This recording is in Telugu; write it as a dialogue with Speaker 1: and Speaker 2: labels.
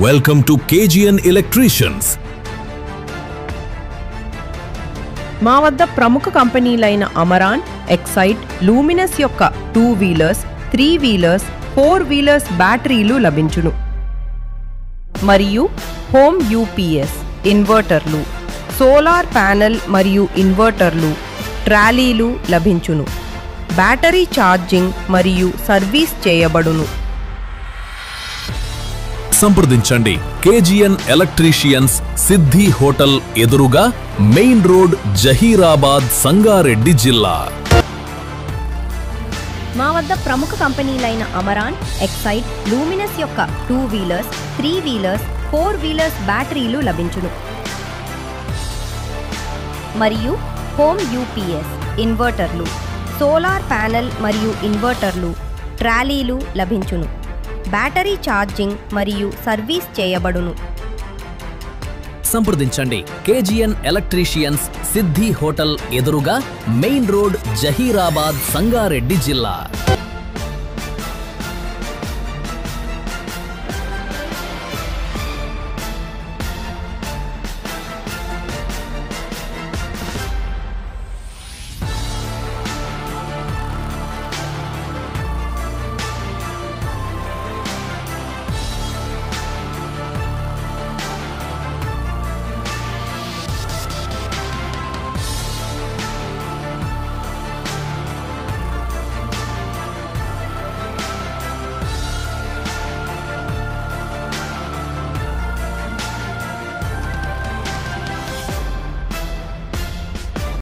Speaker 1: Welcome to KGN Electricians.
Speaker 2: మా వద్ద ప్రముఖ కంపెనీలైన అమరాన్, ఎక్సైట్, లూమినస్ యొక్క 2 వీలర్స్, 3 వీలర్స్, 4 వీలర్స్ బ్యాటరీలు లభించును. మరియు హోమ్ యూపీఎస్, ఇన్వర్టర్లు, సోలార్ ప్యానెల్ మరియు ఇన్వర్టర్లు, ట్రాలీలు లభించును. బ్యాటరీ ఛార్జింగ్ మరియు సర్వీస్ చేయబడును.
Speaker 1: సంప్రదించండి KGN ఎలక్ట్రీషియన్స్, సిద్ధి హోటల్ ఎదురుగా, మెయిన్ రోడ్, జహీరాబాద్, సంగారెడ్డి జిల్లా.
Speaker 3: మా వద్ద ప్రముఖ కంపెనీలైన అమరాన్, ఎక్సైట్, లూమినస్ యొక్క 2 వీలర్స్, 3 వీలర్స్, 4 వీలర్స్ బ్యాటరీలు లభించును. మరియు హోమ్ యూపీఎస్, ఇన్వర్టర్లు, సోలార్ ప్యానెల్ మరియు ఇన్వర్టర్లు, ట్రాలీలు లభించును. బ్యాటరీ ఛార్జింగ్ మరియు సర్వీస్ చేయబడును.
Speaker 4: సంప్రదించండి KGN ఎలక్ట్రీషియన్స్, సిద్ధి హోటల్ ఎదురుగా, మెయిన్ రోడ్, జహీరాబాద్, సంగారెడ్డి జిల్లా.